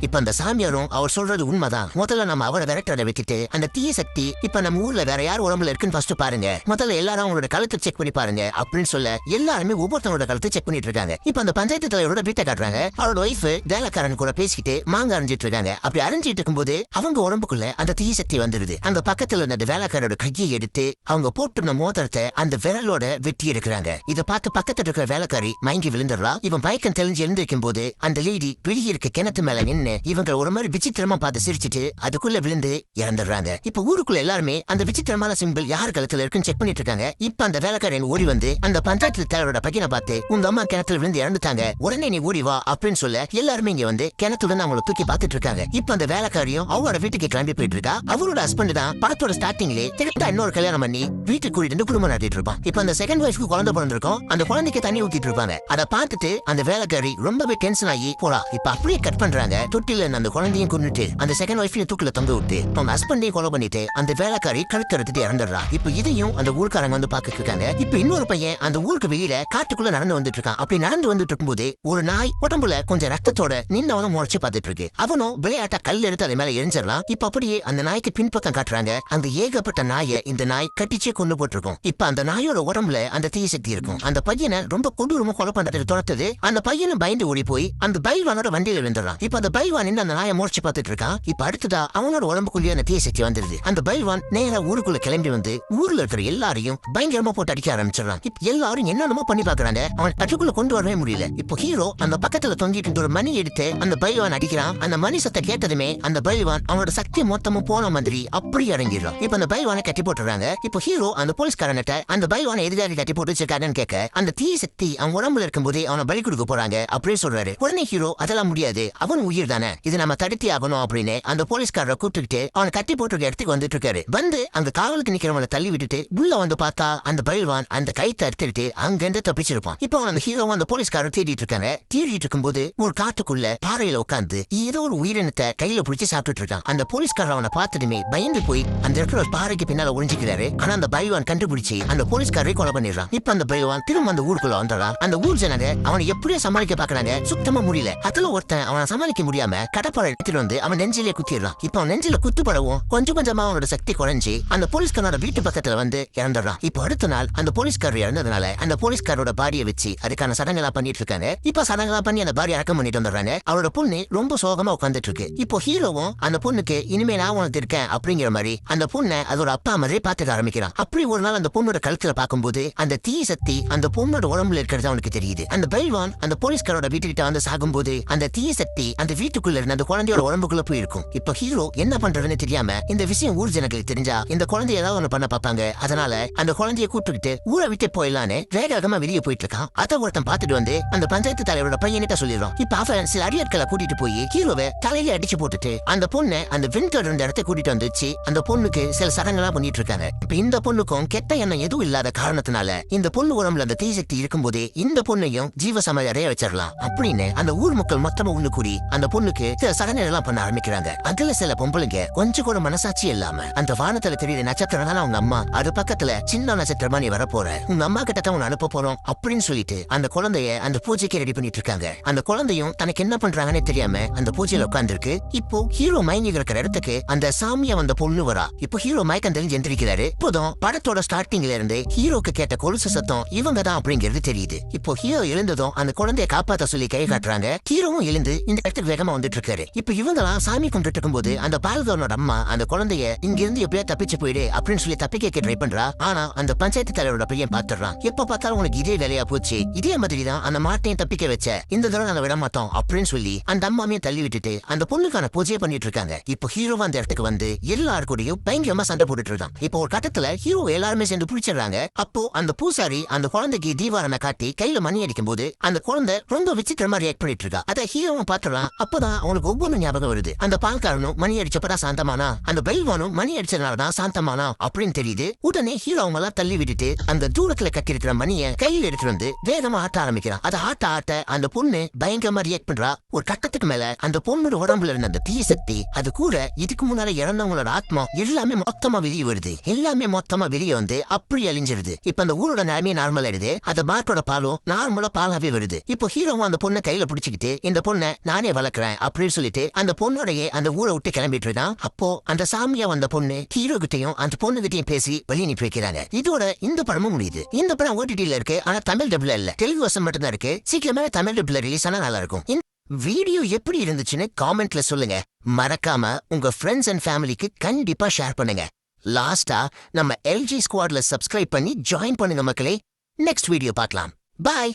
இப்ப அந்த சாமியாரும் அவர் சொல்றது உண்மைதான், முதல்ல நம்ம அவரை விரட்டரை விட்டுட்டு அந்த தீய சக்தி இப்ப நம்ம ஊர்ல வேற யார் உடம்புல இருக்குன்னு ஃபர்ஸ்ட் பாருங்க, முதல்ல எல்லாரும் அவங்களோட கழுத்தை செக் பண்ணி பாருங்க அப்படின்னு சொல்ல, எல்லாருமே ஒவ்வொருத்தவங்களோட கழுத்தை செக் பண்ணிட்டு இருக்காங்க. இப்ப அந்த பஞ்சாயத்து தலைவரோட வீட்டை காட்டுறாங்க. அவரோட ஒய்ஃப் வேலைக்காரன் கூட பேசிக்கிட்டு மாங்க அரைஞ்சிட்டு இருக்காங்க. அப்படி அரைஞ்சிட்டு இருக்கும்போது அவங்க உடம்புக்குள்ள அந்த தீய சக்தி வந்துருது. அந்த பக்கத்துல இருந்த வேலைக்காரோட கையை எடுத்து அவங்க போட்டுருந்த மோதிரத்தை அந்த விரலோட வெட்டி எடுக்கிறாங்க. இதை பார்த்து பக்கத்துல இருக்கிற வேலைக்காரி மயங்கி விழுந்துடுறா. இவன் பயக்கம் தெளிஞ்சு எழுந்திருக்கும் போது அந்த லேடி வெளியே இருக்க கிணத்து மேல நின்று இவங்க ஒரு மாதிரி விசித்திரமா பார்த்து சிரிச்சுட்டு அதுக்குள்ள விழுந்து இறந்துடுறாங்க. இப்ப ஊருக்குள்ள எல்லாருமே அந்த விசித்திரமான சிம்பிள் யார் கழுத்துல இருக்குன்னு செக் பண்ணிட்டு இருக்காங்க. இப்ப அந்த வேலைக்காரன் ஓடி வந்து அந்த பஞ்சாயத்து தலைவரோட பையனை பார்த்து, உங்க அம்மா கிணத்துல விழுந்து இறந்துட்டாங்க, உடனே நீ ஓடி வா அப்படின்னு சொல்ல, எல்லாருமே இங்க வந்து கிணத்துடன் அவங்களை தூக்கி பார்த்துட்டு இருக்காங்க. இப்ப அந்த வேலைக்காரியும் அவரோட வீட்டுக்கு கிளம்பி போயிட்டு இருக்கா. அவரோட ஹஸ்பண்ட் தான் படத்தோட ஸ்டார்டிங்லே திருப்பி இன்னொரு கல்யாணம் பண்ணி வீட்டுக்கு கூட்டிட்டு குடும்பம் நடத்திட்டு இருப்பான். இப்ப அந்த செகண்ட் ஒய்ஃப்க்கு குழந்தை பிறந்திருக்கும். அந்த குழந்தைக்கு தண்ணி ஊத்திட்டு இருப்பாங்க. அதை பார்த்துட்டு அந்த வேலைக்காரி ரொம்பவே டென்ஷன் ஆகி போறா. இப்ப அப்படியே கட் பண்றாங்க. தொட்டில அந்த குழந்தையும் கொண்டுட்டு அந்த செகண்ட் ஒய்ஃபையும் தூக்கில தொங்க விட்டு அவங்க ஹஸ்பண்டையும் கொலை பண்ணிட்டு அந்த வேலைக்காரி கழுத்து எடுத்துட்டு இறந்துடுறா. இப்ப இதையும் அந்த ஊர்க்காரங்க வந்து பாத்துட்டு இருக்காங்க. இப்ப இன்னொரு பையன் அந்த ஊருக்கு வெளியில காட்டுக்குள்ள நடந்து வந்துட்டு இருக்கான். அப்படி நடந்து வந்துட்டு இருக்கும்போது ஒரு நாய் உடம்புல கொஞ்சம் ரத்தத்தோட நின்னவனும் முறைச்சு பார்த்துட்டு இருக்கு. அவனும் விளையாட்டா கல் எடுத்து அதை மேல எரிஞ்சிடலாம். இப்ப அப்படியே அந்த நாய்க்கு பின்பக்கம் காட்டுறாங்க. அந்த ஏகப்பட்ட நாயை இந்த நாய் கட்டிச்சே கொண்டு போட்டிருக்கும். இப்ப அந்த நாயோட உடம்புல அந்த தீய சக்தி இருக்கும். அந்த பையனை ரொம்ப கொடூரமா கொலை பண்றதுக்கு துரத்துது. அந்த பையனும் பயந்து ஓடி போய் அந்த பைல்வானோட வண்டியில விழுந்துடுறான். இப்ப அந்த பைல்வான் அந்த நாயை முறைச்சு பார்த்துட்டு இருக்கான். இப்ப அடுத்ததா அவனோட உடம்புக்குள்ளேயே அந்த தீய சக்தி வந்துருது. அந்த பைல்வான் நேரா ஊருக்குள்ள கிளம்பி வந்து ஊர்ல இருக்கிற எல்லாரையும் பயங்கரமா போட்டு அடிக்க ஆரம்பிச்சிடறான். இப்ப எல்லாரும் என்னென்னமோ பண்ணி பாக்குறாங்க. அவன் கட்டுக்குள்ள கொண்டு வரவே முடியல. இப்போ ஹீரோ அந்த பக்கத்துல தொங்கிட்டு ஒரு மணி எடுத்து அந்த பைல்வான் அடிக்கிறான். அந்த மணி சத்தை கேட்டதுமே அந்த பைல்வான் அவனோட சக்தி மொத்தமும் போன மாதிரி அப்படி இறங்கிடுறான். இப்ப அந்த பைல்வானை கட்டி போட்டுறாங்க. இப்போ ஹீரோ அந்த போலீஸ்காரன்ட்ட அந்த பைல்வானை எதிராக கட்டி போட்டு வச்சிருக்காருன்னு கேட்க, அந்த தீய சக்தி அவன் உடம்புல இருக்கும்போதே அவனை பலி கொடுக்க போறாங்க அப்படின்னு சொல்றாரு. உடனே ஹீரோ அதெல்லாம் முடியாது, அவன் உயிர் தானே, இது நம்ம தடுத்தி ஆகணும் அப்படின்னு அந்த போலீஸ்காரரை கூப்பிட்டுக்கிட்டு அவனை கட்டி போட்டு இடத்துக்கு வந்துட்டு இருக்காரு. வந்து அங்க காவலுக்கு நிக்கிறவனை தள்ளி விட்டுட்டு உள்ள வந்து பார்த்தா அந்த பைல்வான் அந்த கைத்தை எடுத்துட்டு அங்க இருந்து தப்பிச்சிருப்பான். இப்போ அந்த ஹீரோ அந்த போலீஸ்காரர் தேடிட்டு இருக்காங்க. தேடிட்டு இருக்கும்போது ஒரு காட்டுக்குள்ள பாறையில உட்காந்து ஏதோ ஒரு உயிரினத்தை கையில பிடிச்சி சாப்பிட்டுட்டு இருக்கான். அந்த போலீஸ்காரர் அவனை பார்த்ததுமே பயந்து போய் அந்த இடத்துல ஒரு பாறைக்கு பின்னால ஒளிஞ்சிக்கிறாரு. ஆனா அந்த பைல்வான் கண்டுபிடிச்சு அந்த போலீஸ்காரரை கொலை பண்ணிடுறான். இப்ப அந்த பைல்வான் திரும்ப அந்த ஊருக்குள்ள வந்துடுறான். அந்த ஊர் ஜனங்க அவனை எப்படியோ சமாளிக்க பாக்குறாங்க, சுத்தமா முடியல. அதுல ஒருத்தன் அவனை சமாளிக்க முடியாம கடப்பாறை எடுத்துட்டு வந்து அவன் நெஞ்சிலே குத்திடுறான். இப்ப அவன் நெஞ்சில குத்துப்படவும் கொஞ்சம் கொஞ்சமா அவனோட சக்தி குறைஞ்சி அந்த போலீஸ்காரோட வீட்டு பக்கத்துல வந்து இறந்துடுறான். இப்ப அடுத்த நாள் அந்த போலீஸ்காரர் இறந்ததுனால அந்த போலீஸ்காரோட பாடியை வச்சு அதுக்கான சடங்கெல்லாம் பண்ணிட்டு இருக்காங்க. இப்ப சடங்கெல்லாம் பண்ணி அந்த பாடி அடக்கம் பண்ணிட்டு வந்துடுறாங்க. அவரோட பொண்ணு ரொம்ப சோகமா உட்காந்துட்டு இருக்கு. இப்போ ஹீரோவும் அந்த பொண்ணுக்கு இனிமே நான் உனக்கு இருக்கேன் அப்படிங்கிற மாதிரி அந்த பொண்ணை அதோட அப்பா மாதிரி பாத்துக்க ஆரம்பிக்கிறான். அப்படி ஒரு நாள் அந்த பொண்ணோட கழுத்துல பார்க்கும்போது அந்த தீய சக்தி அந்த பொண்ணோட உடம்புல இருக்கிறது அவனுக்கு தெரியுது. அந்த பைல்வான் அந்த போலீஸ்காரோட வீட்டுக்கிட்ட வந்து சாகும்போது அந்த தீய சக்தி அந்த வீட்டுக்குள்ள இருந்த அந்த குழந்தையோட உடம்புக்குள்ள போயிருக்கும். இப்போ ஹீரோ என்ன பண்றதுன்னு தெரியாம இந்த விஷயம் ஊர் ஜனங்களுக்கு தெரிஞ்சா இந்த குழந்தை ஏதாவது ஒண்ணு பண்ண பார்ப்பாங்க. அதனால அந்த குழந்தைய கூப்பிட்டுக்கிட்டு ஊரை விட்டு போயிடலான்னு வேகமா வெளியே போயிட்டு இருக்கான். அதை ஒருத்தன் பார்த்துட்டு வந்து அந்த பஞ்சாயத்து தலைவரோட பையன்கிட்ட சொல்லிடுறான். இப்ப அவன் சில அடியாட்களை கூட்டிட்டு போய் ஹீரோவை தலையில அடிச்சு போட்டுட்டு அந்த பொண்ணை அந்த வின்டர் இருந்த இடத்தை கூட்டிட்டு வந்துச்சு. அந்த பொண்ணுக்கு சில சடங்கெல்லாம் பண்ணிட்டு இருக்காங்க. இப்ப இந்த பொண்ணுக்கும் கெட்ட எண்ணம் எதுவும் இல்லாத காரணத்தினால இந்த பொண்ணு உடம்புல அந்த தீசக்தி இருக்கும்போதே இந்த பொண்ணையும் ஜீவசமாதி அடைய வச்சிடலாம் அப்படின்னு அந்த ஊர் மக்கள் மொத்தமா ஒண்ணு கூடி அந்த பொண்ணுக்கு சில சடங்குகள் எல்லாம் பண்ண ஆரம்பிக்கிறாங்க. அதுல சில பொம்பளைங்க கொஞ்சம் கூட மனசாட்சி இல்லாம அந்த வானத்துல தெரியுற நட்சத்திரம் தான் அவங்க அம்மா, அது பக்கத்துல சின்ன நட்சத்திரமா நீ வரப்போற, உங்க அம்மா கிட்ட தான் உன்னை அனுப்ப போறோம் அப்படின்னு சொல்லிட்டு அந்த குழந்தைய அந்த பூஜைக்கு ரெடி பண்ணிட்டு இருக்காங்க. அந்த குழந்தையும் தனக்கு என்ன பண்றாங்கன்னு தெரியாம அந்த பூஜையில உட்கார்ந்துருக்கு. இப்போ ஹீரோ மயங்கி இருக்கிற இடத்துக்கு அந்த சாமியா வந்த பொண்ணு வரா. இப்போ ஹீரோ மயக்கம் தெரிஞ்சு எந்திரிக்கிறாரு. இப்போதான் படத்தோட ஸ்டார்டிங்ல இருந்து ஹீரோக்கு கேட்ட கொலுசு சத்தம் இவங்க தான் அப்படிங்கிறது தெரியுது. இப்போ ஹீரோ எழுந்ததும் அந்த குழந்தைய காப்பாத்த சொல்லி கை காட்டுறாங்க. ஹீரோவும் எழுந்து இந்த இடத்துக்கு வேகமா வந்துட்டு இருக்காரு. இப்ப இவங்கலாம் சாமி கொண்டுட்டு இருக்கும்போது அந்த பால்கவனோட அம்மா அந்த குழந்தைய இங்க இருந்து எப்படியா தப்பிச்சு போயிடு அப்படின்னு சொல்லி தப்பிக்க ட்ரை பண்றா. ஆனா அந்த பஞ்சாயத்து தலைவரோட பையன் பாத்துறான். எப்ப பார்த்தாலும் உனக்கு இதே வேலையா போச்சு, இதே மாதிரி தான் அந்த மாட்டையும் தப்பிக்க வச்ச, இந்த தடவை நாங்க விட மாட்டோம் அப்படின்னு சொல்லி அந்த அம்மாவையும் தள்ளி விட்டுட்டு அந்த பொண்ணுக்கான பூஜையை பண்ணிட்டு இருக்காங்க. இப்போ ஹீரோ அந்த இடத்துக்கு வந்து எல்லாருக்கூடயும் பயங்கரமா சண்டை போட்டுட்டு இருக்கான். இப்போ ஒரு கட்டத்துல ஹீரோ எல்லாருமே சேர்ந்து பிடிச்சிடுறாங்க. அப்போ அந்த பூசாரி அந்த குழந்தைக்கு தீவாரனை காட்டி கையில மணி அடிக்கும் போது அந்த குழந்தை ரொம்ப விசித்திரமா ரியாக்ட் பண்ணிட்டு இருக்கா. அதை ஹீரோவும் பாத்துறான். அப்பதான் அவனுக்கு ஒவ்வொரு ஞாபகம் வருது. அந்த பால்காரனும் மணி அடிச்சப்பதான் சாந்தமானா, அந்த பெல்வானும் மணி அடிச்சதுனாலதான் சாந்தமானா அப்படின்னு தெரியுது. உடனே ஹீரோ அவங்க எல்லாம் தள்ளி விட்டுட்டு அந்த தூரத்துல கட்டி இருக்கிற மணியை கையில எடுத்துட்டு வந்து வேகமா ஆட்ட ஆரம்பிக்கிறான். அதை ஆட்ட அந்த பொண்ணு பயங்கரமா ரியாக்ட் பண்றா. ஒரு கட்டத்துக்கு மேல அந்த பொண்ணோட உடம்புல இருந்த அந்த தீய சக்தி அது கூட இதுக்கு முன்னால இறந்தவங்களோட ஆத்மா எல்லாமே மொத்தமா வெளியே வருது. எல்லாமே மொத்தமா வெளியே வந்து அப்படி அழிஞ்சிருது. இப்ப அந்த ஊரோட நிலைமையே நார்மல் ஆயிடுது. அந்த மாட்டோட பாலும் நார்மலா பாலாவே வருது. இப்போ ஹீரோவும் அந்த பொண்ணை கையில பிடிச்சிக்கிட்டு இந்த பொண்ணை நானே வளர்க்கிறேன் அப்படின்னு சொல்லிட்டு அந்த பொண்ணோடைய அந்த ஊரை விட்டு கிளம்பிட்டு இருக்கான். அப்போ அந்த சாமியா வந்த பொண்ணு ஹீரோ கிட்டையும் அந்த பொண்ணு கிட்டையும் பேசி வெளியே அனுப்பி வைக்கிறாங்க. இதோட இந்த படமும் முடியுது. இந்த படம் ஓடிடில இருக்கு. ஆனா தமிழ் டப்ல இல்ல, தெலுங்கு வருஷம் மட்டும் தான் இருக்கு. சீக்கிரமே தமிழ் டப்ல ரிலீஸ் ஆனா நல்லா இருக்கும். வீடியோ எப்படி இருந்துச்சுன்னு காமெண்ட்ல சொல்லுங்க. மறக்காம உங்க ஃப்ரெண்ட்ஸ் அண்ட் ஃபேமிலிக்கு கண்டிப்பா ஷேர் பண்ணுங்க. லாஸ்டா நம்ம எல்ஜி ஸ்குவாட்ல சப்ஸ்கிரைப் பண்ணி ஜாயின் பண்ணுங்க மக்களே. நெக்ஸ்ட் வீடியோ பார்க்கலாம். பாய்.